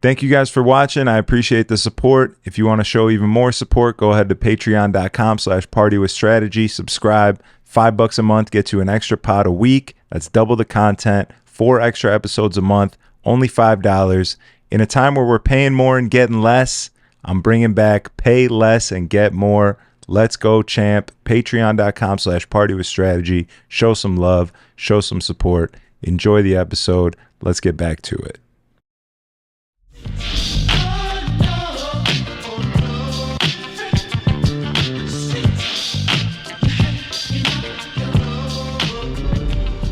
Thank you guys for watching. I appreciate the support. If you want to show even more support, go ahead to patreon.com/partywithstrategy. Subscribe. $5 a month gets you an extra pod a week. That's double the content. 4 extra episodes a month. Only $5. In a time where we're paying more and getting less, I'm bringing back pay less and get more. Let's go, champ. Patreon.com/partywithstrategy. Show some love. Show some support. Enjoy the episode. Let's get back to it.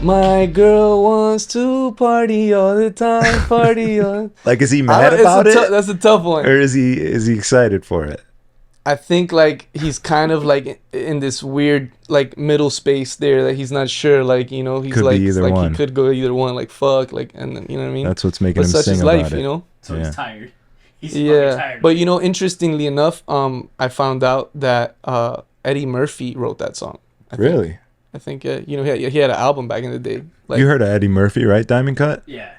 My girl wants to party all the time, party all. Like, is he mad about it? That's a tough one. Or is he excited for it? I think like he's kind of like in this weird like middle space there that he's not sure. Like, you know, he's Could like, be either one. He could go either one. Like fuck, like, and then, you know what I mean. That's what's making him such sing is about life, it. you know. So he's tired. He's tired. But you know, interestingly enough, I found out that Eddie Murphy wrote that song. Really? I think you know, he had an album back in the day. Like, you heard of Eddie Murphy, right? Diamond Cut? Yeah.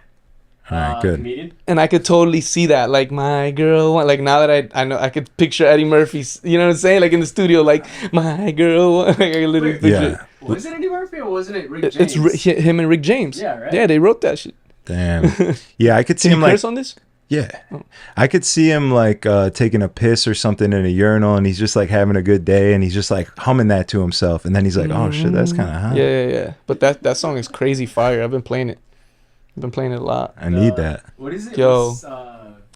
All right, good. Comedian? And I could totally see that, like, my girl, like, now that I know, I could picture Eddie Murphy's, you know what I'm saying, like in the studio, like, my girl. Like, I could literally picture it. Was it Eddie Murphy or wasn't it Rick James? It's him and Rick James. Yeah, right. Yeah, they wrote that shit. Damn. Yeah, I could see Can him you like. curse on this? Yeah, I could see him like taking a piss or something in a urinal, and he's just like having a good day, and he's just like humming that to himself, and then he's like, "Oh shit, that's kind of hot." Yeah. But that song is crazy fire. I've been playing it. A lot. I need that. What is it? Yo,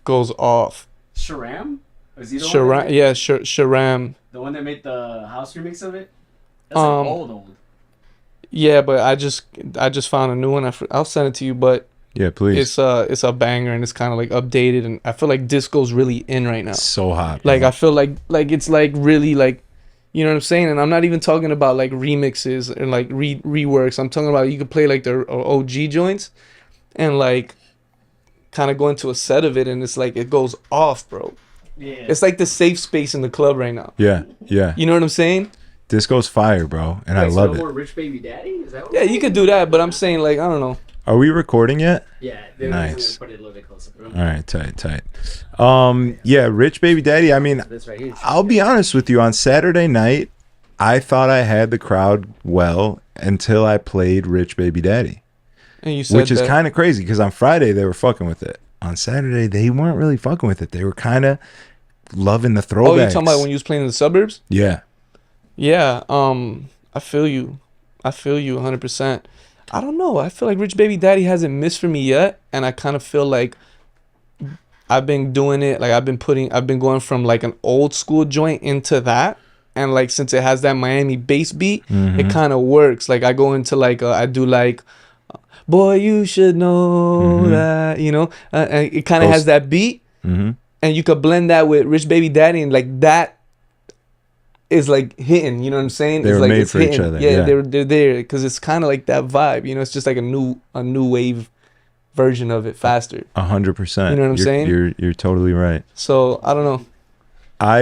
goes off. Sharam? Was he the Sharam? Yeah, Sharam. The one that made the house remix of it. That's like old. Yeah, but I just found a new one. I'll send it to you, but. Yeah, please. It's a banger, and it's kind of like updated, and I feel like disco's really in right now. So hot. Like, I feel like it's like really like, you know what I'm saying? And I'm not even talking about like remixes and like reworks. I'm talking about you could play like the OG joints and like kind of go into a set of it, and it's like it goes off, bro. Yeah. It's like the safe space in the club right now. Yeah. You know what I'm saying? Disco's fire, bro, and I love it. More Rich Baby Daddy? Is that what you could do that, but I'm saying like, I don't know. Are we recording yet? Yeah. Nice. Put it a little bit closer. All right, tight. Yeah, Rich Baby Daddy. I mean, This right here. I'll be honest with you. On Saturday night, I thought I had the crowd well until I played Rich Baby Daddy, And you said which is kind of crazy because on Friday they were fucking with it. On Saturday they weren't really fucking with it. They were kind of loving the throwbacks. Oh, you talking about when you was playing in the suburbs? Yeah. Yeah. I feel you 100%. I don't know. I feel like Rich Baby Daddy hasn't missed for me yet, and I kind of feel like I've been doing it. Like I've been going from like an old school joint into that, and like since it has that Miami bass beat, it kind of works. Like I go into like I do like, boy, you should know that, you know, and it kind of has that beat, and you could blend that with Rich Baby Daddy, and like that is like hitting, you know what I'm saying? They it's were like made it's for hitting. each other. Yeah, they're there because it's kind of like that vibe, you know. It's just like a new wave version of it, faster. 100%. You know what I'm saying? You're totally right. So I don't know. I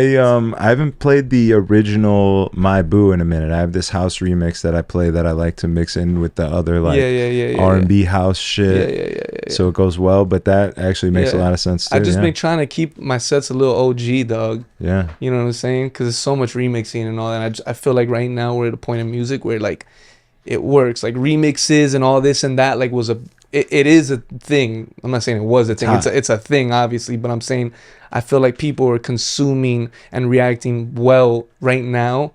haven't played the original My Boo in a minute. I have this house remix that I play that I like to mix in with the other like R&B house shit. Yeah. So it goes well, but that actually makes a lot of sense too. I just been trying to keep my sets a little OG, dog. Yeah. You know what I'm saying? Because there's so much remixing and all that. I feel like right now we're at a point in music where like it works. Like remixes and all this and that like was it is a thing. I'm not saying it was a thing. It's a thing, obviously, but I'm saying I feel like people are consuming and reacting well right now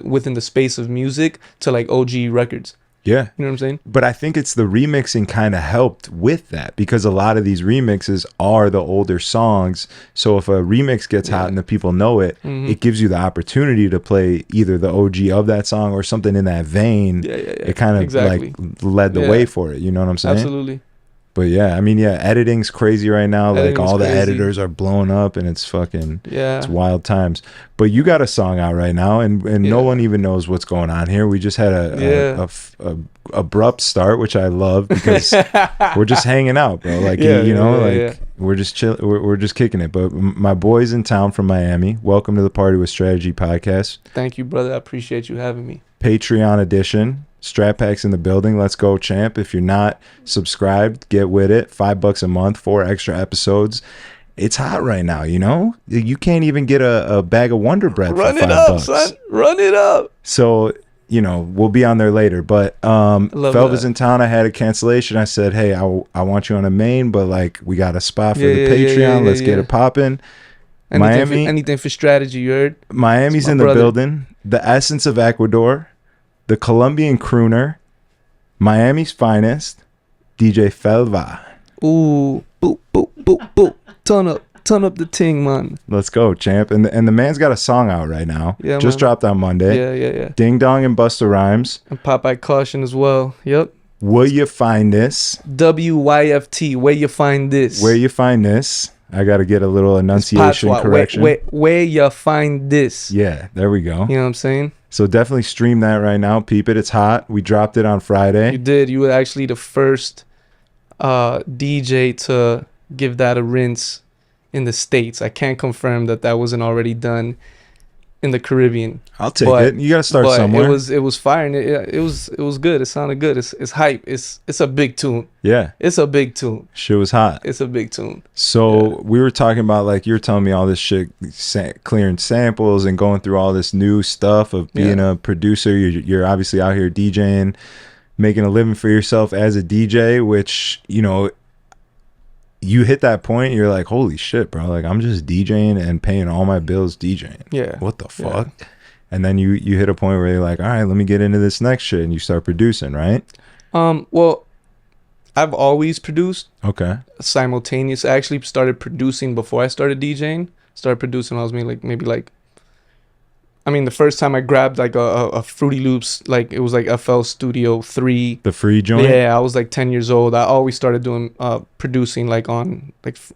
within the space of music to like OG records. Yeah. You know what I'm saying? But I think it's the remixing kind of helped with that because a lot of these remixes are the older songs. So if a remix gets hot and the people know it, it gives you the opportunity to play either the OG of that song or something in that vein. It kind of like led the way for it. You know what I'm saying? Absolutely. But yeah, I mean, editing's crazy right now. Like all the crazy. editors are blowing up and it's fucking, it's Yeah. wild times. But you got a song out right now and no one even knows what's going on here. We just had a abrupt start, which I love because we're just hanging out, bro. Like, you know, We're just chill. We're just kicking it. But my boy's in town from Miami. Welcome to the Party with Strategy podcast. Thank you, brother. I appreciate you having me. Patreon edition. Strap Packs in the building. Let's go, champ. If you're not subscribed, get with it. $5 a month, 4 extra episodes. It's hot right now, you know? You can't even get a bag of Wonder Bread for $5. Run it up, son. Run it up. So, you know, we'll be on there later. But Felva's in town. I had a cancellation. I said, hey, I want you on a main, but like we got a spot for the Patreon. Let's get it popping. Anything for strategy, you heard? Miami's in the building. The essence of Ecuador. The Colombian crooner, Miami's finest, DJ FELVA. Ooh, boop, boop, boop, boop. Turn up the ting, man. Let's go, champ. And the man's got a song out right now. Yeah, just dropped on Monday. Yeah. Ding Dong and Busta Rhymes. And Popeye Cation as well. Yep. Where you find this? WYFT. Where you find this? Where you find this? I got to get a little enunciation correction. Where you find this? Yeah, there we go. You know what I'm saying? So definitely stream that right now. Peep it. It's hot. We dropped it on Friday. You did. You were actually the first DJ to give that a rinse in the States. I can't confirm that wasn't already done in the Caribbean. I'll take it. You got to start somewhere. It was fire. And it was good. It sounded good. It's hype. It's a big tune. Yeah. It's a big tune. Shit was hot. It's a big tune. So we were talking about, like, you were telling me all this shit, clearing samples and going through all this new stuff of being a producer. You're obviously out here DJing, making a living for yourself as a DJ, which, you know, you hit that point, you're like, holy shit, bro. Like, I'm just DJing and paying all my bills DJing. Yeah. What the fuck? Yeah. And then you hit a point where you're like, all right, let me get into this next shit. And you start producing, right? Well, I've always produced. Okay. Simultaneous. I actually started producing before I started DJing. Started producing when I was maybe the first time I grabbed like a Fruity Loops, like it was like FL Studio 3. The free joint? Yeah, I was like 10 years old. I always started doing producing I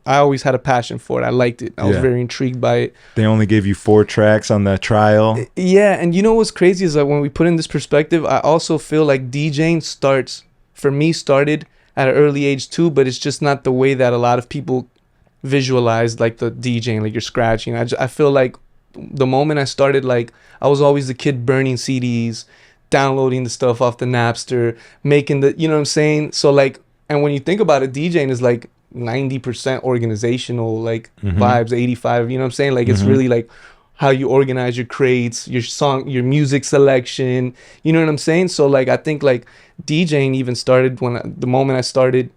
always had a passion for it. I liked it. I was very intrigued by it. They only gave you 4 tracks on the trial. Yeah, and you know what's crazy is that when we put in this perspective, I also feel like DJing started at an early age too, but it's just not the way that a lot of people visualize like the DJing, like you're scratching. I feel like the moment I started, like I was always the kid burning CDs, downloading the stuff off the Napster, making the, you know what I'm saying? So like, and when you think about it, DJing is like 90% organizational, like vibes, 85, you know what I'm saying? Like it's really like how you organize your crates, your song, your music selection, you know what I'm saying? So like, I think like DJing even started the moment I started,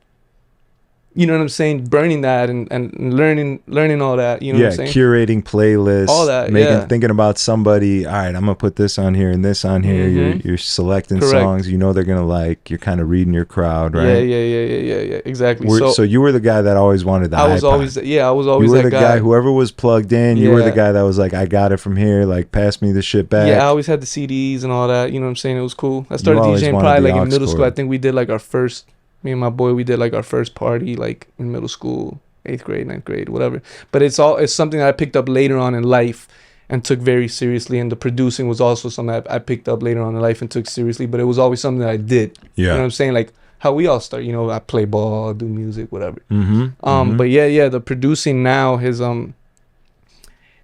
you know what I'm saying, burning that and learning all that, you know what I'm saying? Curating playlists, all that, thinking about somebody, all right, I'm gonna put this on here and this on here. You're selecting songs you know they're gonna like. You're kind of reading your crowd, right? Yeah, exactly. So you were the guy that always wanted the I was always that guy. Whoever was plugged in, you were the guy that was like, I got it from here, like pass me the shit back. Yeah, I always had the CDs and all that, you know what I'm saying? It was cool. I started DJing probably like in middle school. I think we did like our first, me and my boy, we did like our first party like in middle school, 8th grade, 9th grade, whatever. But it's something that I picked up later on in life and took very seriously. And the producing was also something that I picked up later on in life and took seriously. But it was always something that I did. Yeah. You know what I'm saying? Like how we all start, you know, I play ball, do music, whatever. But the producing now has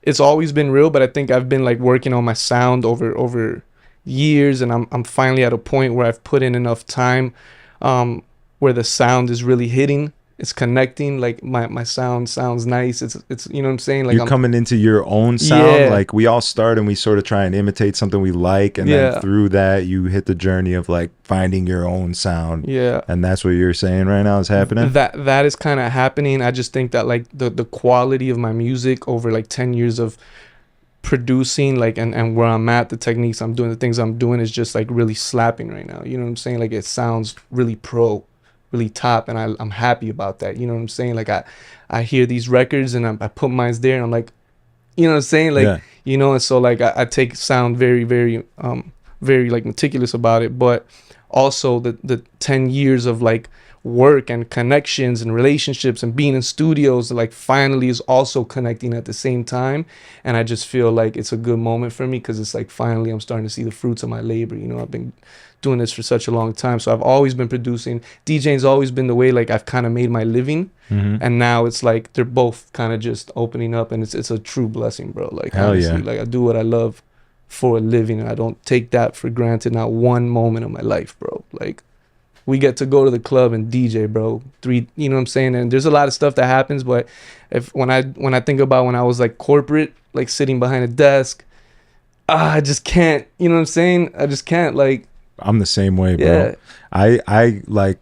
it's always been real, but I think I've been like working on my sound over years, and I'm finally at a point where I've put in enough time where the sound is really hitting, it's connecting, like my sound sounds nice, it's you know what I'm saying, like you're coming into your own sound. Like we all start and we sort of try and imitate something we like, and then through that you hit the journey of like finding your own sound. And that's what you're saying right now is happening. That is kind of happening. I just think that like the quality of my music over like 10 years of producing, like and where I'm at, the techniques I'm doing, the things I'm doing is just like really slapping right now, you know what I'm saying? Like it sounds really really top, and I'm happy about that, you know what I'm saying? Like I hear these records and I put mine there and I'm like, you know what I'm saying, like you know, and so like I take sound very very like meticulous about it, but also the 10 years of like work and connections and relationships and being in studios, like finally is also connecting at the same time. And I just feel like it's a good moment for me, because it's like finally I'm starting to see the fruits of my labor. You know, I've been doing this for such a long time, so I've always been producing. DJing's always been the way like I've kind of made my living. And now it's like they're both kind of just opening up, and it's a true blessing, bro. Like hell honestly, yeah. like I do what I love for a living, and I don't take that for granted, not one moment of my life, bro. Like we get to go to the club and DJ, bro. You know what I'm saying? And there's a lot of stuff that happens, but when I think about when I was like corporate, like sitting behind a desk, I just can't, you know what I'm saying? I just can't, like. I'm the same way, bro. Yeah. I like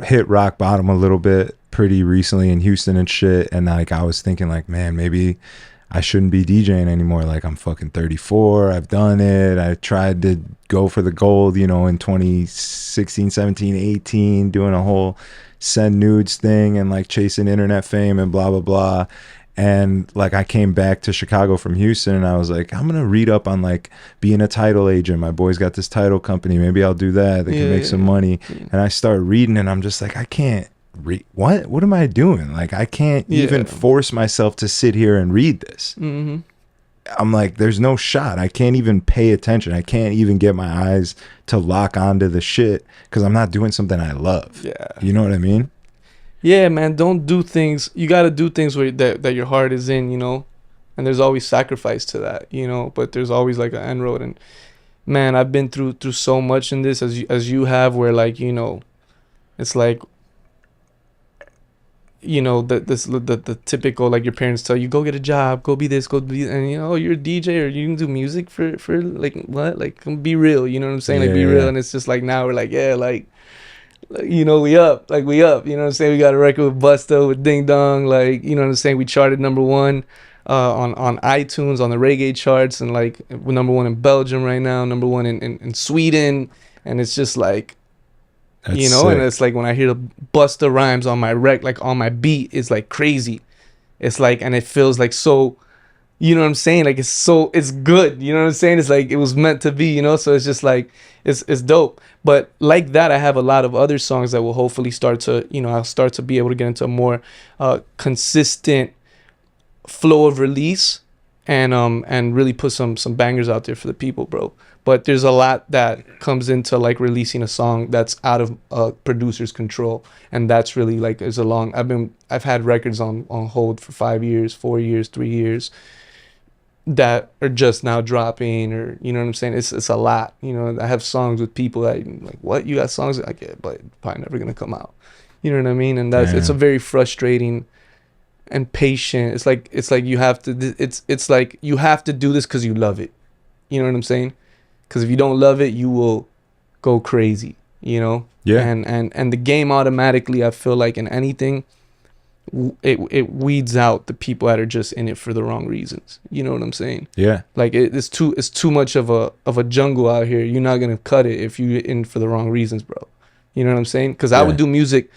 hit rock bottom a little bit pretty recently in Houston and shit, and like I was thinking like, man, maybe I shouldn't be DJing anymore. Like I'm fucking 34. I've done it. I tried to go for the gold, you know, in 2016, 17, 18, doing a whole send nudes thing and like chasing internet fame and blah, blah, blah. And like I came back to Chicago from Houston, and I was like, I'm gonna read up on like being a title agent. My boy's got this title company. Maybe I'll do that. They can make some money. And I start reading, and I'm just like, I can't read. What am I doing? Like I can't even force myself to sit here and read this. I'm like, there's no shot. I can't even pay attention. I can't even get my eyes to lock onto the shit because I'm not doing something I love. Yeah. You know what I mean? Yeah, man, don't do things. You got to do things where that your heart is in, you know, and there's always sacrifice to that, you know, but there's always like an end road. And man, I've been through so much in this as you have, where like, you know, it's like, you know, the typical, like your parents tell you, go get a job, go be this, go be, and you know, you're a DJ or you can do music for like what, like be real, you know what I'm saying? Like be real. And it's just like now we're like, yeah, like you know, we up, you know what I'm saying? We got a record with Busta, with Ding Dong, like, you know what I'm saying? We charted #1 on iTunes, on the reggae charts, and like we're #1 in Belgium right now, #1 in Sweden, and it's just like, that's you know, sick. And it's like when I hear the Busta Rhymes on my like on my beat, it's like crazy. It's like, and it feels like so, you know what I'm saying? Like it's good, you know what I'm saying? It's like it was meant to be, you know? So it's just like, it's dope. But like that, I have a lot of other songs that will hopefully start to, you know, I'll start to be able to get into a more consistent flow of release and really put some bangers out there for the people, bro. But there's a lot that comes into like releasing a song that's out of a producer's control, and that's really like I've had records on hold for 5 years, 4 years, 3 years that are just now dropping, or you know what I'm saying? It's a lot, you know. I have songs with people that like, what, you got songs? Like, yeah, but probably never gonna come out. You know what I mean? And that's it's a very frustrating and patient. It's like you have to. It's like you have to do this because you love it. You know what I'm saying? Because if you don't love it, you will go crazy. You know? Yeah. And the game automatically, I feel like in anything, it weeds out the people that are just in it for the wrong reasons. You know what I'm saying? Yeah. Like it's too much of a jungle out here. You're not gonna cut it if you're in for the wrong reasons, bro. You know what I'm saying? Because I would do music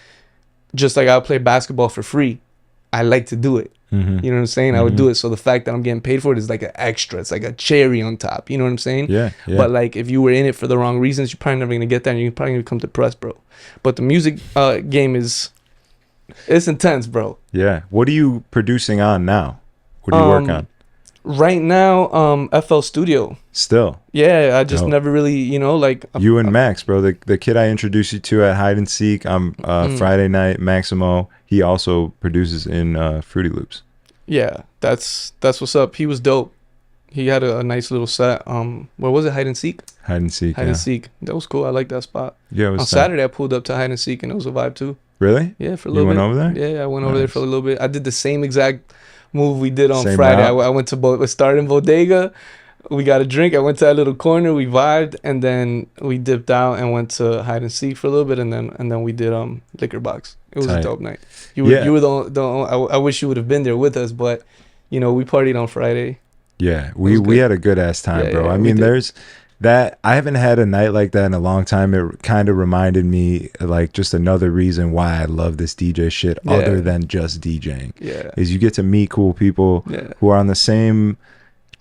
just like I would play basketball for free. I like to do it. Mm-hmm. You know what I'm saying? Mm-hmm. I would do it. So the fact that I'm getting paid for it is like an extra. It's like a cherry on top. You know what I'm saying? Yeah. But like if you were in it for the wrong reasons, you're probably never gonna get that, and you're probably gonna become depressed, bro. But the music game it's intense, bro. Yeah. What are you producing on now? What do you work on? Right now, FL Studio. Still. Yeah, I just never really, you know, like you and Max, bro. The kid I introduced you to at Hide and Seek. Friday night, Maximo. He also produces in Fruity Loops. Yeah, that's what's up. He was dope. He had a nice little set. Where was it? Hide and Seek. Hide and Seek. Hide and Seek. That was cool. I like that spot. Yeah, it was on Saturday. I pulled up to Hide and Seek, and it was a vibe too. Really? Yeah, for a little bit. You went over there? Yeah, I went over there for a little bit. I did the same exact move we did on Friday. I went to we started in Bodega. We got a drink. I went to that little corner. We vibed, and then we dipped out and went to Hide and Seek for a little bit, and then we did Liquor Box. It was a dope night. You were the I wish you would have been there with us, but you know, we partied on Friday. Yeah, we had a good ass time, bro. I mean, there's that. I haven't had a night like that in a long time. It kind of reminded me like just another reason why I love this DJ shit other than just DJing. Yeah, is you get to meet cool people who are on the same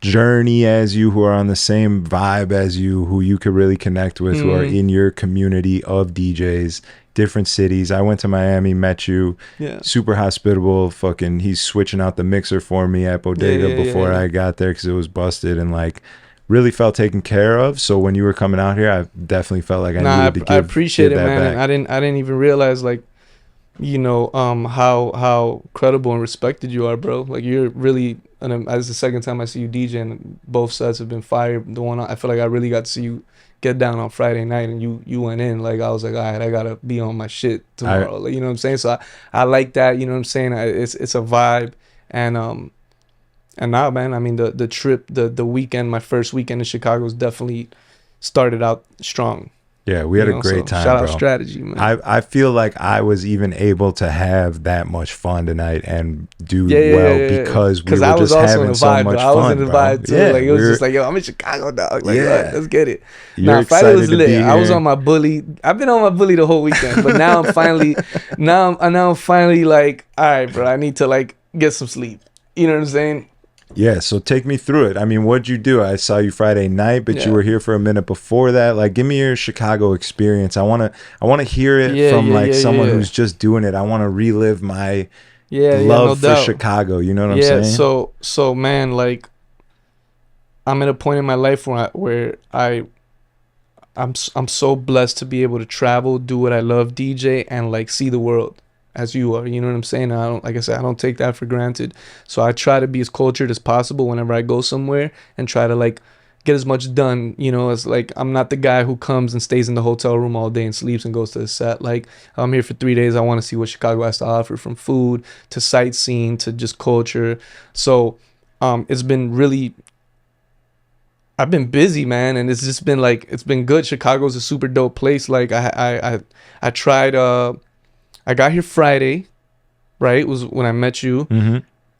journey as you, who are on the same vibe as you, who you could really connect with, who are in your community of DJs, different cities. I went to Miami, met you, super hospitable. Fucking, he's switching out the mixer for me at Bodega before I got there because it was busted, and like really felt taken care of. So when you were coming out here, I definitely felt like I needed to give, I appreciate it, man. back. And I didn't even realize, like, you know, how credible and respected you are, bro. Like, you're really, and as the second time I see you DJ, and both sets have been fire. The one I feel like I really got to see you get down on Friday night, and you went in. Like, I was like, all right, I gotta be on my shit tomorrow. Like, you know what I'm saying? So I like that. You know what I'm saying? It's a vibe, and now, man, I mean, the trip, the weekend, my first weekend in Chicago was definitely started out strong. Yeah, we had a great time, shout bro. out Strategy, man. I feel like I was even able to have that much fun tonight and do because we were I was just also having in the so vibe, much bro. fun. I was in the vibe too. Like, it was just like, yo, I'm in Chicago, dog. Like, let's get it. You're Friday was excited to lit. be I was here. on my bully. I've been on my bully the whole weekend, but now I'm finally, now I'm finally like, all right, bro. I need to like get some sleep. You know what I'm saying? Yeah, so take me through it. I mean, what'd you do? I saw you Friday night, but you were here for a minute before that. Like, give me your Chicago experience. I wanna hear it from someone who's just doing it. I want to relive my love for Chicago. You know what I'm saying? Yeah. So man, like, I'm at a point in my life where I'm so blessed to be able to travel, do what I love, DJ, and like see the world as you are. You know what I'm saying? I don't, like I said, I don't take that for granted. So I try to be as cultured as possible whenever I go somewhere, and try to like get as much done, you know, as like, I'm not the guy who comes and stays in the hotel room all day and sleeps and goes to the set. Like, I'm here for 3 days. I want to see what Chicago has to offer, from food to sightseeing to just culture. So it's been really, I've been busy, man, and it's just been like, it's been good. Chicago's a super dope place. Like, I tried I got here Friday, right? It was when I met you.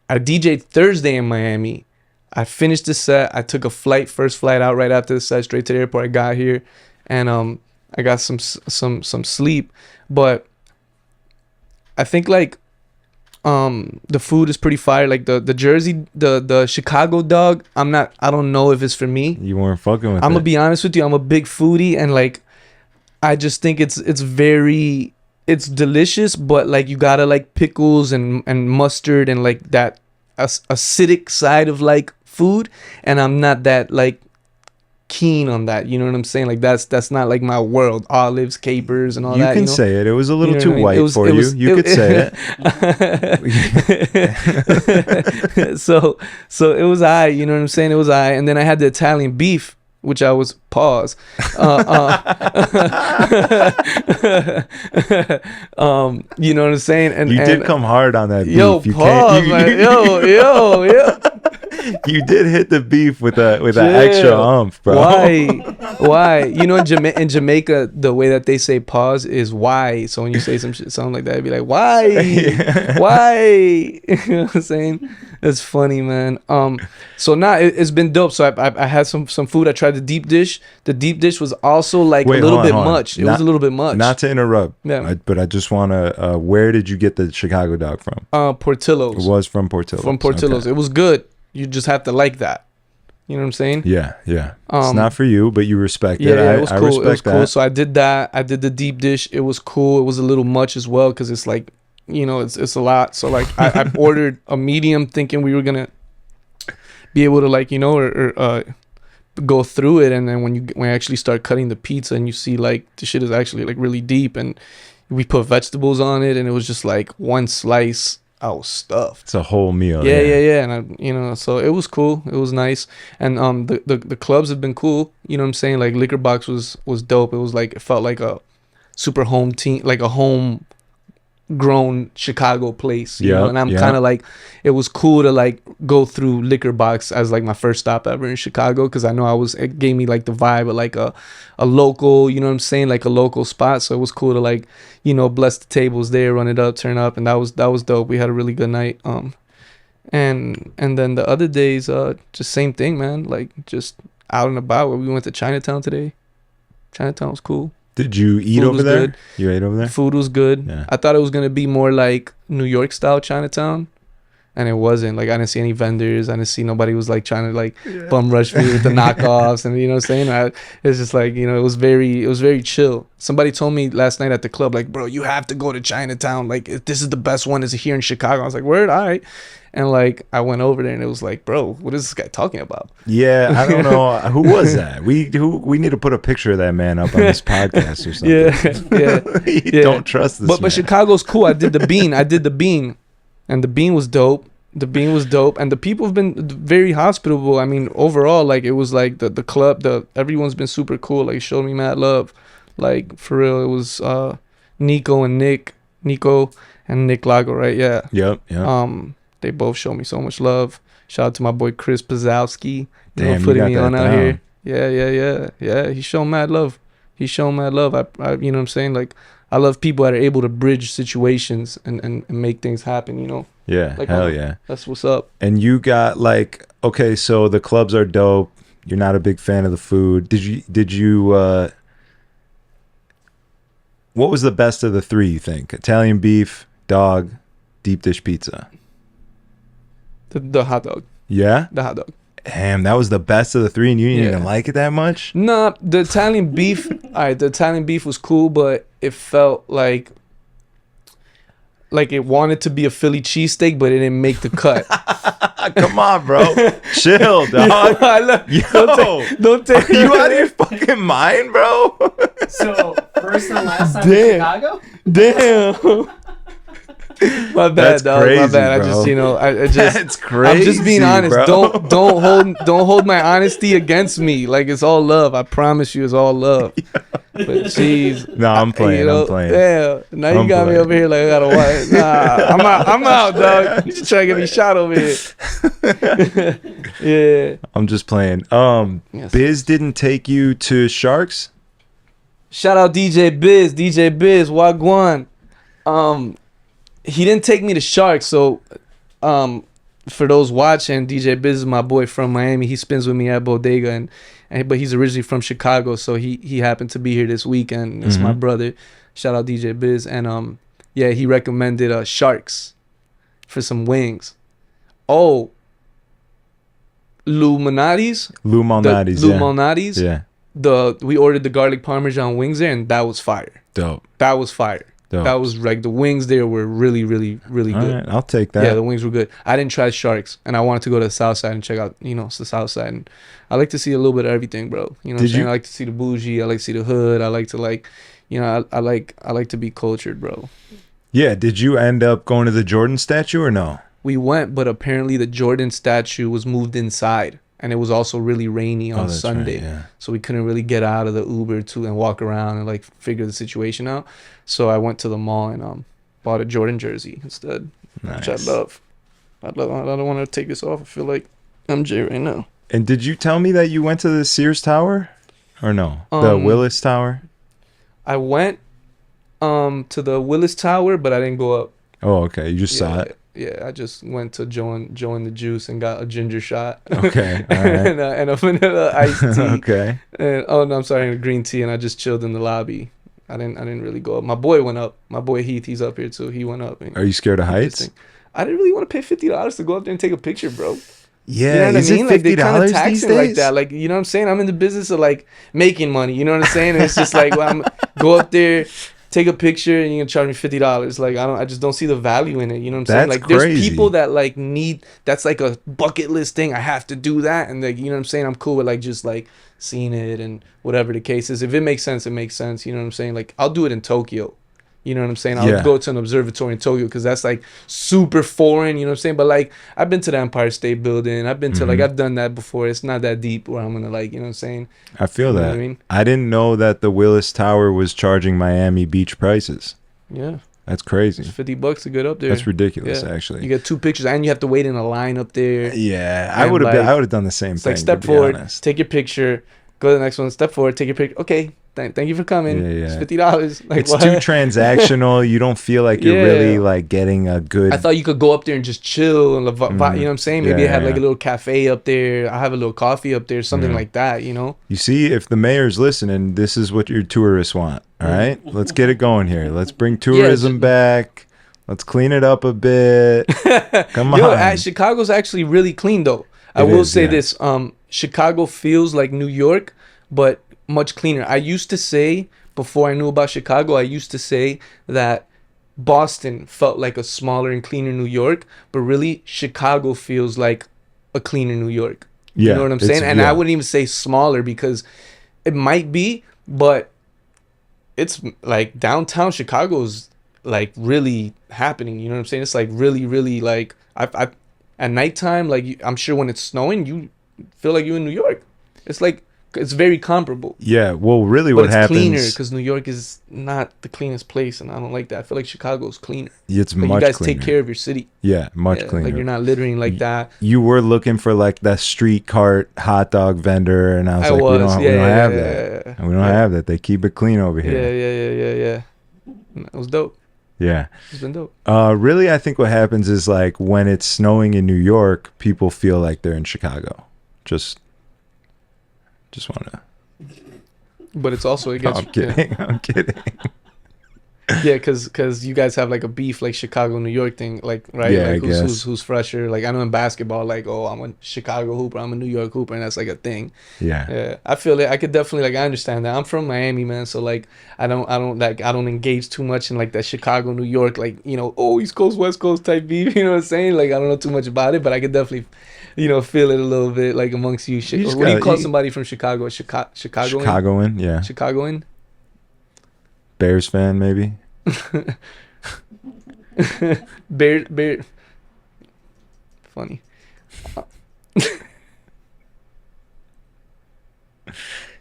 I DJ'd Thursday in Miami. I finished the set. I took a first flight out right after the set, straight to the airport. I got here, and I got some sleep. But I think like the food is pretty fire. Like the Jersey, the Chicago dog, I don't know if it's for me. You weren't fucking with I'm it. gonna be honest with you. I'm a big foodie, and like, I just think it's delicious, but like, you gotta like pickles and mustard and like that acidic side of like food, and I'm not that like keen on that. You know what I'm saying? Like, that's not like my world. Olives, capers, and all that. You can say it. It was a little too white for you. You could say it. So it was I. You know what I'm saying? It was I. And then I had the Italian beef, which I was pause. You know what I'm saying? And you did come hard on that beef. Yo, pause, man. Yo. You did hit the beef with an extra umph, bro. Why? You know, in Jamaica, the way that they say pause is why. So when you say something like that, it'd be like, why? Why? You know what I'm saying? It's funny, man. So now it's been dope. So I had some food. I tried the deep dish. The deep dish was also like a little bit much. It was a little bit much. Not to interrupt, but I just want to, where did you get the Chicago dog from? Portillo's. It was from Portillo's. From Portillo's. Okay. It was good. You just have to like that. You know what I'm saying? Yeah. It's not for you, but you respect it. Yeah, it was cool. Respect it was that. cool. So I did that. I did the deep dish. It was cool. It was a little much as well, because it's like, you know, it's a lot. So like, I ordered a medium, thinking we were gonna be able to, like, you know, or go through it. And then when I actually start cutting the pizza, and you see like the shit is actually like really deep, and we put vegetables on it, and it was just like one slice. I was stuffed. It's a whole meal. Yeah. And so it was cool. It was nice. And the clubs have been cool. You know what I'm saying? Like, Liquor Box was dope. It was like, it felt like a super home team, like a home grown Chicago place, you know? And I'm kind of like, it was cool to like go through Liquor Box as like my first stop ever in Chicago, because I know it gave me like the vibe of like a local, you know what I'm saying, like a local spot. So it was cool to like, you know, bless the tables there, run it up, turn up, and that was dope. We had a really good night. And then the other days, just same thing, man, like just out and about. We went to Chinatown today. Chinatown was cool. Did you eat over there? Good. You ate over there? Food was good. Yeah. I thought it was going to be more like New York style Chinatown. And it wasn't like I didn't see any vendors. I didn't see nobody was like trying to like bum rush me with the knockoffs, and you know what I'm saying. It's just like, you know, it was very chill. Somebody told me last night at the club, like, bro, you have to go to Chinatown. Like, if this is the best one. Is here in Chicago. I was like, word, all right. And like I went over there and it was like, bro, what is this guy talking about? Yeah, I don't know who was that. We need to put a picture of that man up on this podcast or something. Yeah. Don't trust this. But Chicago's cool. I did the bean, and the bean was dope. And the people have been very hospitable. I mean, overall, like it was like the club, everyone's been super cool. Like showed me mad love. Like for real, it was Nico and Nick Lago, right? Yeah. Yep. They both showed me so much love. Shout out to my boy Chris Pazowski. Damn, putting you me got on that out down. here. Yeah. He showed mad love. I you know what I'm saying? Like, I love people that are able to bridge situations and make things happen, you know? Yeah, like, hell yeah. That's what's up. And you got like, okay, so the clubs are dope. You're not a big fan of the food. Did you what was the best of the three, you think? Italian beef, dog, deep dish pizza? The hot dog. Yeah? The hot dog. Damn, that was the best of the three and you didn't even like it that much? Nah, the Italian beef, the Italian beef was cool, but it felt like it wanted to be a Philly cheesesteak, but it didn't make the cut. Come on, bro. Chill, dog. Don't take Are you out of your fucking mind, bro? So, first and last time in Chicago? Damn. My bad, That's dog. crazy, My bad. bro. I just, I just. That's crazy. I'm just being honest. Bro. Don't hold my honesty against me. Like, it's all love. I promise you, it's all love. But jeez. No, I'm playing. I'm playing. Yeah. Now you got me over here like I gotta watch. Nah, I'm out, dog. You just trying to get me shot over here. Yeah. I'm just playing. Yes. Biz didn't take you to Sharks? Shout out DJ Biz, Wagwan. He didn't take me to Sharks, so for those watching, DJ Biz is my boy from Miami. He spins with me at Bodega, but he's originally from Chicago, so he happened to be here this weekend. It's my brother. Shout out DJ Biz, and he recommended Sharks for some wings. Oh, Lou Malnati's. Lou Malnati's. Yeah. We ordered the garlic parmesan wings there, and that was fire. Dope. That was fire. Dope. That was like the wings there were really, really, really good. All right, I'll take that. Yeah, the wings were good. I didn't try Sharks, and I wanted to go to the South Side and check out, it's the South Side. And I like to see a little bit of everything, bro. You know what I'm saying? I like to see the bougie. I like to see the hood. I like to I like to be cultured, bro. Yeah. Did you end up going to the Jordan statue or no? We went, but apparently the Jordan statue was moved inside. And it was also really rainy on Sunday. Right, yeah. So we couldn't really get out of the Uber and walk around and like figure the situation out. So I went to the mall and bought a Jordan jersey instead. Nice. Which I love. I don't want to take this off. I feel like I'm Jay right now. And did you tell me that you went to the Sears Tower? Or no? The Willis Tower? I went to the Willis Tower, but I didn't go up. Oh, okay. You just saw it? Yeah, I just went to join the juice and got a ginger shot. Okay, all right. and a vanilla iced tea. Okay. And I'm sorry, and a green tea, and I just chilled in the lobby. I didn't really go up. My boy went up. My boy Heath, he's up here too. He went up. Are you scared of heights? I didn't really want to pay $50 to go up there and take a picture, bro. Yeah, you know what I mean? Like they kind of these taxing days? like that. Like, you know what I'm saying? I'm in the business of like making money. You know what I'm saying? And it's just like, well, I'm go up there, take a picture, and you're gonna charge me $50. Like, I just don't see the value in it. You know what I'm saying? Like, crazy. There's people that like that's like a bucket list thing. I have to do that, and like, you know what I'm saying? I'm cool with like just like seeing it and whatever the case is. If it makes sense, it makes sense. You know what I'm saying? Like, I'll do it in Tokyo. You know what I'm saying? I'll go to an observatory in Tokyo because that's like super foreign. You know what I'm saying? But like, I've been to the Empire State Building. I've been to like, I've done that before. It's not that deep where I'm gonna like, you know what I'm saying? I feel that. I mean? I didn't know that the Willis Tower was charging Miami Beach prices. Yeah. That's crazy. It's $50 to get up there. That's ridiculous, actually. You get 2 pictures and you have to wait in a line up there. Yeah, I would have done the same thing. Like, step forward, take your picture, go to the next one, step forward, take your picture. Okay. Thank you for coming. Yeah. It's $50. Like, it's what? too transactional. You don't feel like you're really like getting a good. I thought you could go up there and just chill and you know what I'm saying? Maybe have like a little cafe up there. I have a little coffee up there, something like that, you know? You see, if the mayor's listening, this is what your tourists want. All right, let's get it going here. Let's bring tourism back. Let's clean it up a bit. Come Yo, on. Chicago's actually really clean though. I It will is, say yeah. this. Chicago feels like New York, but much cleaner. I used to say, before I knew about Chicago, I used to say that Boston felt like a smaller and cleaner New York, but really Chicago feels like a cleaner New York. You Yeah, know what I'm it's- saying? And yeah. I wouldn't even say smaller because it might be, but it's like downtown Chicago's like really happening. You know what I'm saying? It's like really, really like I at nighttime, like I'm sure when it's snowing, you feel like you're in New York. It's like it's very comparable. Yeah, well, really, But what it's happens? cleaner because New York is not the cleanest place, and I don't like that. I feel like Chicago's cleaner. It's Like much you guys cleaner. take care of your city. Yeah, much Yeah, cleaner. like you're not littering like that. You were looking for like that street cart hot dog vendor, and I was I like, was, we don't yeah, have yeah, that. yeah, And we don't yeah. have that. They keep it clean over Yeah, here. yeah. It was dope. Yeah. It's been dope. Really, I think what happens is like when it's snowing in New York, people feel like they're in Chicago. Just want to. But it's also No, against. I'm kidding. I'm kidding. Yeah, because you guys have like a beef like Chicago New York thing, like right? Yeah, like I guess. who's fresher? Like I know in basketball, like oh I'm a Chicago hooper, I'm a New York hooper, and that's like a thing. Yeah. Yeah, I feel it. I could definitely like I understand that. I'm from Miami, man, so like I don't engage too much in like that Chicago New York like oh East Coast West Coast type beef. You know what I'm saying? Like I don't know too much about it, but I could definitely feel it a little bit like amongst you. You just What do you gotta- call you- somebody from Chicago? Chicagoan? Chicagoan, yeah. Chicagoan? Bears fan, maybe. Bear. Funny.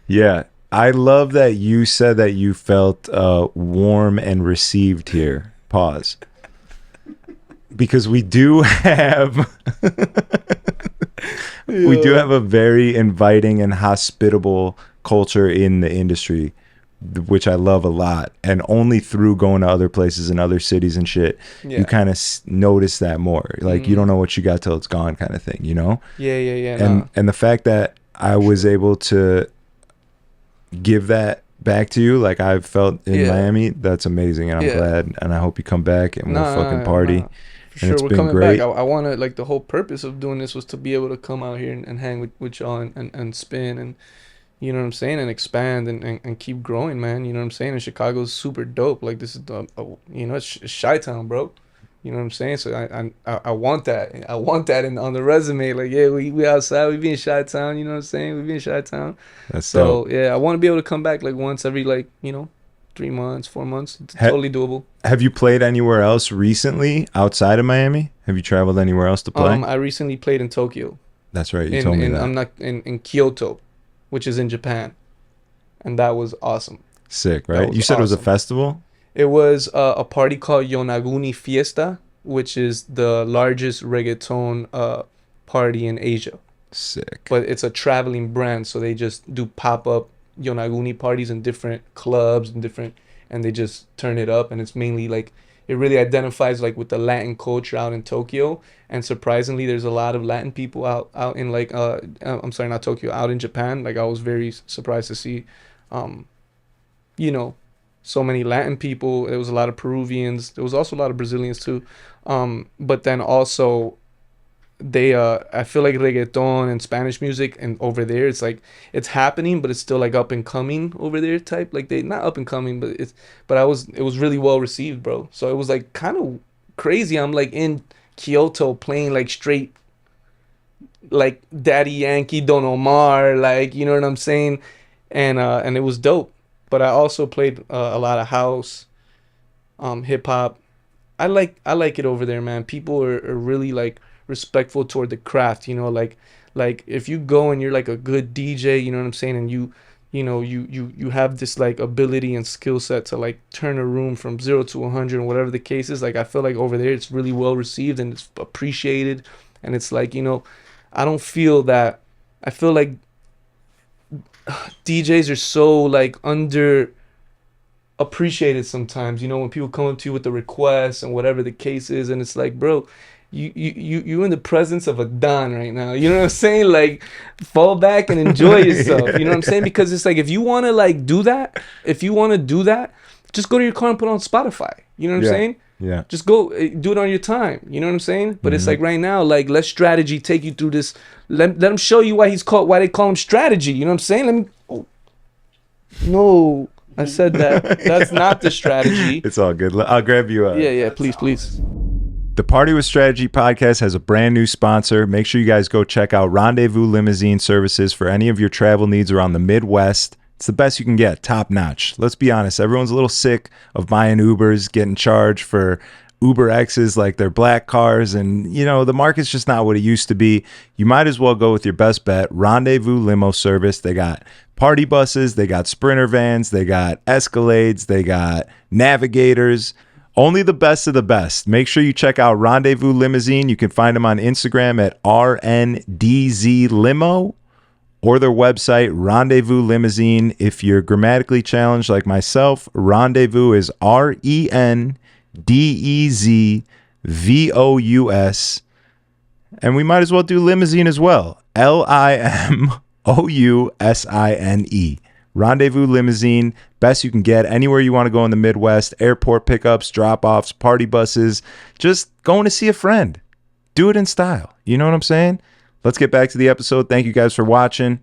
Yeah. I love that you said that you felt warm and received here. Pause. Because we do have we do have a very inviting and hospitable culture in the industry, which I love a lot. And only through going to other places and other cities and shit, Yeah. you kind of notice that more. Like you don't know what you got till it's gone, kind of thing, you know? Yeah. And the fact that I was able to give that back to you like I've felt in Yeah. Miami, that's amazing, and I'm Yeah. glad, and I hope you come back and we'll fucking party. For And sure, it's we're been coming great. back. I want to like the whole purpose of doing this was to be able to come out here and hang with y'all and spin and you know what I'm saying and expand and keep growing, man. You know what I'm saying? And Chicago's super dope. Like this is it's Chi-Town, bro. You know what I'm saying? So I want that. I want that on the resume. Like yeah, we outside. We be in Chi-Town. You know what I'm saying? We be in Chi-Town. That's So dope. yeah, I want to be able to come back like once every 3 months, 4 months. It's totally doable. Have you played anywhere else recently outside of Miami? Have you traveled anywhere else to play? I recently played in Tokyo. That's right. You told me that. I'm not in Kyoto, which is in Japan, and that was awesome. Sick, that right? was You said it was a awesome. festival? It was a party called Yonaguni Fiesta, which is the largest reggaeton party in Asia. Sick. But it's a traveling brand, so they just do pop-up Yonaguni parties in different clubs and they just turn it up, and it's mainly like it really identifies like with the Latin culture out in Tokyo. And surprisingly, there's a lot of Latin people out in like I'm sorry, not Tokyo, out in Japan. Like I was very surprised to see so many Latin people. There was a lot of Peruvians. There was also a lot of Brazilians too. But then also they I feel like reggaeton and Spanish music and over there it's like it's happening, but it's still like up and coming over there type. Like they not up and coming, but it was really well received, bro. So it was like kind of crazy. I'm like in Kyoto playing like straight like Daddy Yankee, Don Omar, like you know what I'm saying, and it was dope. But I also played a lot of house, hip hop. I like it over there, man. People are really like respectful toward the craft, like if you go and you're like a good DJ, you know what I'm saying, and you have this like ability and skill set to like turn a room from 0 to 100 and whatever the case is, like I feel like over there it's really well received and it's appreciated, and it's like I don't feel that. I feel like DJs are so like under appreciated sometimes, when people come up to you with the requests and whatever the case is, and it's like, bro, you in the presence of a don right now, you know what I'm saying? Like fall back and enjoy yourself, you know what I'm saying? Because it's like if you want to like do that, just go to your car and put on Spotify, you know what I'm saying? Yeah. Just go do it on your time. You know what I'm saying? But it's like right now, like let strategy take you through this. Let him show you why they call him strategy. You know what I'm saying? Let me. Oh. No, I said that. That's not the strategy. It's all good. I'll grab you a. Yeah. Please. The Party with Strategy podcast has a brand new sponsor. Make sure you guys go check out Rendezvous Limousine Services for any of your travel needs around the Midwest. It's the best you can get, top notch. Let's be honest, everyone's a little sick of buying Ubers, getting charged for Uber X's like they're black cars, and you know, the market's just not what it used to be. You might as well go with your best bet, Rendezvous Limo Service. They got party buses, they got Sprinter vans, they got Escalades, they got Navigators. Only the best of the best. Make sure you check out Rendezvous Limousine. You can find them on Instagram at RNDZ Limo, or their website, Rendezvous Limousine. If you're grammatically challenged like myself, Rendezvous is RENDEZVOUS. And we might as well do limousine as well. LIMOUSINE. Rendezvous Limousine. Best you can get anywhere you want to go in the Midwest. Airport pickups, drop-offs, party buses. Just going to see a friend. Do it in style. You know what I'm saying? Let's get back to the episode. Thank you guys for watching.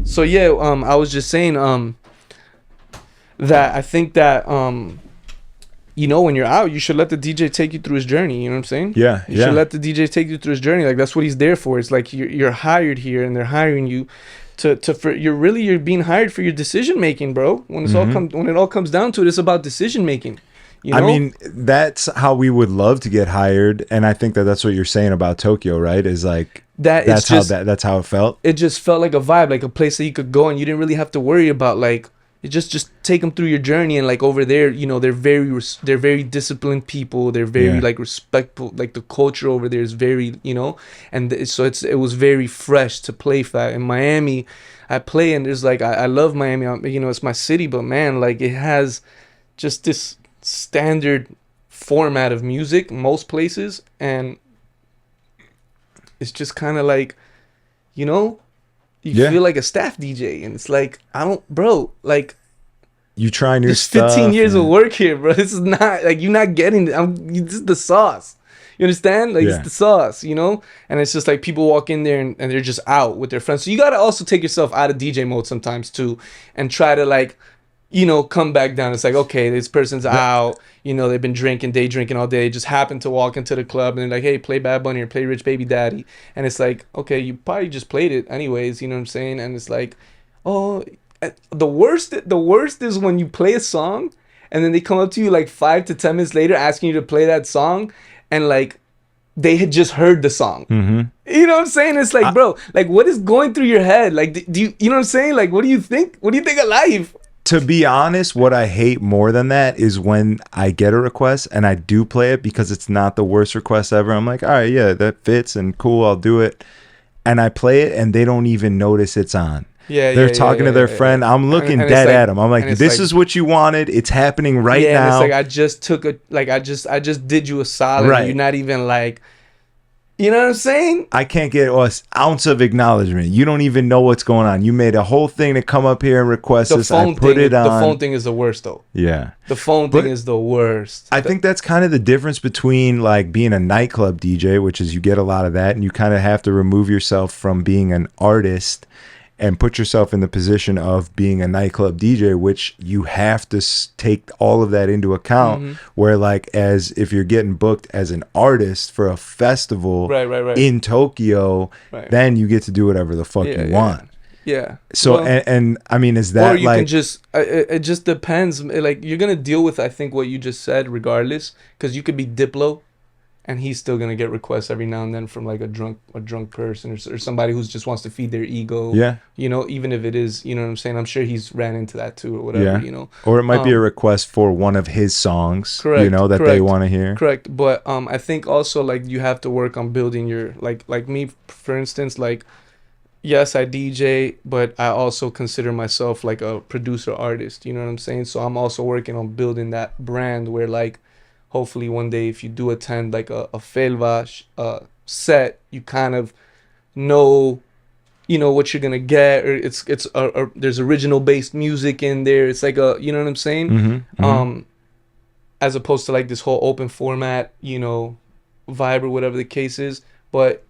So yeah, I was just saying that I think that you know, when you're out, you should let the DJ take you through his journey. You know what I'm saying? Yeah, you should let the DJ take you through his journey. Like that's what he's there for. It's like you're hired here, and they're hiring you you're being hired for your decision making, bro. When it all comes down to it, it's about decision making. You know? I mean, that's how we would love to get hired, and I think that's what you're saying about Tokyo, right? Is like that's how it felt. It just felt like a vibe, like a place that you could go, and you didn't really have to worry about like it. Just take them through your journey, and like over there, you know, they're very disciplined people. They're very like respectful. Like the culture over there is very, you know, and so it was very fresh to play for that. In Miami, I play, and there's like I love Miami. You know, it's my city, but man, like it has just this standard format of music most places, and it's just kind of like, you know, you feel like a staff DJ, and it's like like you try new there's stuff. 15 years of work here, bro. This is not like you're not getting this is the sauce. You understand? Like it's the sauce, you know? And it's just like people walk in there and they're just out with their friends. So you gotta also take yourself out of DJ mode sometimes too, and try to like, you know, come back down. It's like, okay, this person's out, you know, they've been day drinking all day, just happened to walk into the club, and they're like, hey, play Bad Bunny or play Rich Baby Daddy. And it's like, okay, you probably just played it anyways, you know what I'm saying? And it's like, oh, the worst is when you play a song and then they come up to you like 5 to 10 minutes later asking you to play that song, and like they had just heard the song. You know what I'm saying? It's like, bro, like what is going through your head? Like, do you know what I'm saying? Like, what do you think? What do you think of life? To be honest, what I hate more than that is when I get a request and I do play it because it's not the worst request ever. I'm like, all right, yeah, that fits and cool, I'll do it. And I play it and they don't even notice it's on. They're talking to their friend. I'm looking dead at them. I'm like, this is what you wanted. It's happening right now. It's like I just did you a solid. Right. You're not even like, you know what I'm saying? I can't get an ounce of acknowledgement. You don't even know what's going on. You made a whole thing to come up here and request this. I put it on. The phone thing is the worst, though. Yeah. The phone thing is the worst. I think that's kind of the difference between like being a nightclub DJ, which is you get a lot of that, and you kind of have to remove yourself from being an artist and put yourself in the position of being a nightclub DJ, which you have to take all of that into account. Where like, as if you're getting booked as an artist for a festival in Tokyo, then you get to do whatever the fuck you want. Yeah. So, and I mean, is that, or you like, can just, it just depends. Like, you're going to deal with, I think, what you just said regardless, because you could be Diplo and he's still going to get requests every now and then from like a drunk person or somebody who just wants to feed their ego. Yeah. You know, even if it is, you know what I'm saying? I'm sure he's ran into that too or whatever, you know. Or it might be a request for one of his songs, you know, that they want to hear. Correct. But I think also like you have to work on building your, like me, for instance, like, yes, I DJ, but I also consider myself like a producer artist, you know what I'm saying? So I'm also working on building that brand where like, hopefully one day if you do attend like a FELVA set, you kind of know, you know, what you're gonna get, or there's original based music in there. It's like a, you know what I'm saying? as opposed to like this whole open format, you know, vibe or whatever the case is. But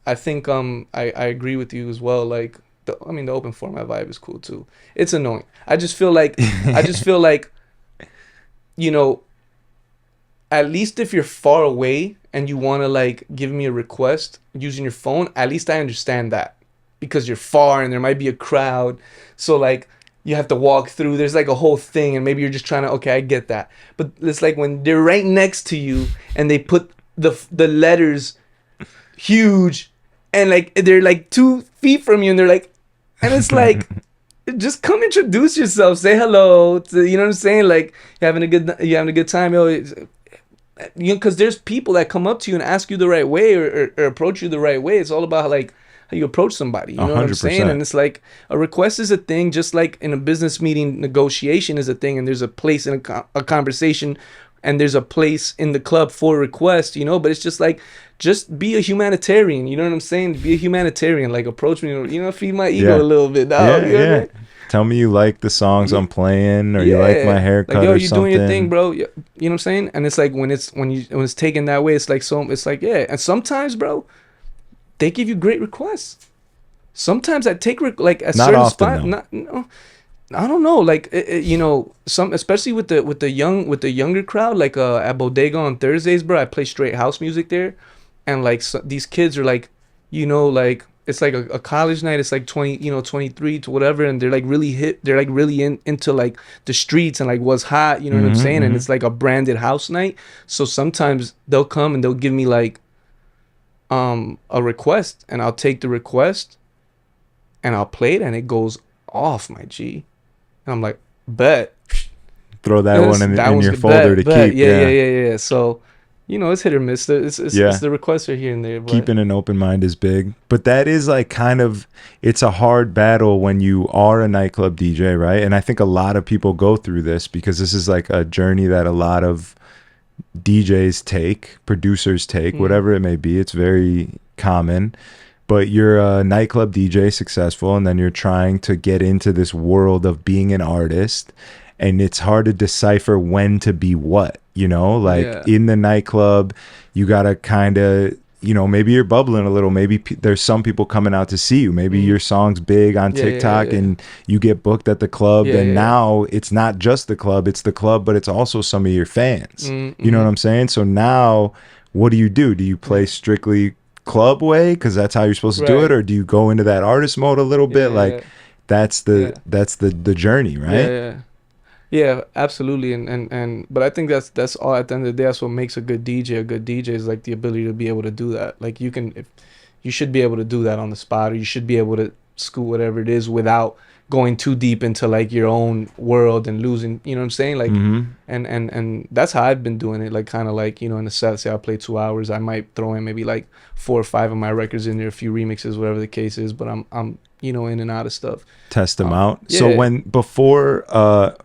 I think I agree with you as well. Like the open format vibe is cool too. It's annoying. I just feel like you know, at least if you're far away and you want to like give me a request using your phone, at least I understand that, because you're far and there might be a crowd. So like you have to walk through, there's like a whole thing, and maybe you're just trying to, okay, I get that. But it's like when they're right next to you and they put the letters huge and like they're like 2 feet from you and they're like, and it's like, just come introduce yourself, say hello to, you know what I'm saying, like you having a good time, yo. You know, because there's people that come up to you and ask you the right way or approach you the right way. It's all about like how you approach somebody, you know 100%. What I'm saying? And it's like a request is a thing, just like in a business meeting, negotiation is a thing, and there's a place in a conversation, and there's a place in the club for request, you know. But it's just like, just be a humanitarian, you know what I'm saying? Be a humanitarian, like approach me, you know, feed my ego a little bit, dog. You know what I mean? Tell me you like the songs I'm playing, or you like my haircut, like, yo, or you something. doing your thing, bro. You know what I'm saying? And it's like when it's taken that way, it's like yeah. And sometimes, bro, they give you great requests. Sometimes I take like a not certain often, spot. No, I don't know. Like you know, especially with the younger crowd, like at Bodega on Thursdays, bro. I play straight house music there, and like these kids are like, you know, like. It's like a college night. It's like 23 to whatever, and they're like really hip. They're like really into like the streets and like what's hot. You know what I'm saying? And it's like a branded house night. So sometimes they'll come and they'll give me like a request, and I'll take the request and I'll play it, and it goes off, my G. And I'm like, bet. Throw that one in your folder to keep. Yeah. So. You know, it's hit or miss. It's the requests are here and there. But. Keeping an open mind is big. But that is like kind of, it's a hard battle when you are a nightclub DJ, right? And I think a lot of people go through this, because this is like a journey that a lot of DJs take, producers take, whatever it may be. It's very common. But you're a nightclub DJ, successful, and then you're trying to get into this world of being an artist. And it's hard to decipher when to be what, you know, like in the nightclub, you got to kind of, you know, maybe you're bubbling a little. Maybe there's some people coming out to see you. Maybe your song's big on TikTok and you get booked at the club. And now it's not just the club, it's the club, but it's also some of your fans. You know what I'm saying? So now what do? Do you play strictly club way, because that's how you're supposed to do it? Or do you go into that artist mode a little bit? Like that's the journey, right? Yeah, absolutely, and but I think that's all. At the end of the day, that's what makes a good DJ. A good DJ is like the ability to be able to do that. Like you should be able to do that on the spot, or you should be able to scoot whatever it is without going too deep into like your own world and losing. You know what I'm saying? Like, and that's how I've been doing it. Like kind of like, you know, in the set, say I'll play 2 hours, I might throw in maybe like 4 or 5 of my records in there, a few remixes, whatever the case is. But I'm you know, in and out of stuff. Test them out. Yeah. So before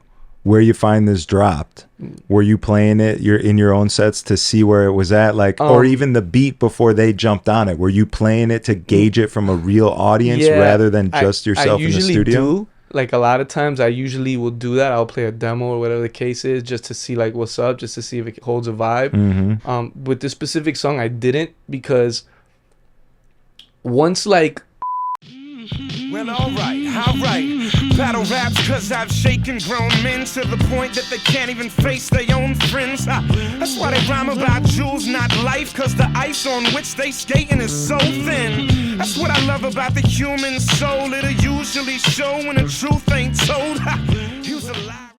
Where You Find This dropped, were you playing it you're in your own sets to see where it was at, like, or even the beat before they jumped on it? Were you playing it to gauge it from a real audience rather than just yourself in the studio? I usually do. Like a lot of times I usually will do that. I'll play a demo or whatever the case is, just to see like what's up, just to see if it holds a vibe. With this specific song I didn't, because once like well, alright. Battle raps cause I've shaken grown men to the point that they can't even face their own friends. That's why they rhyme about jewels, not life, cause the ice on which they skating is so thin. That's what I love about the human soul. It'll usually show when the truth ain't told. Use a lie.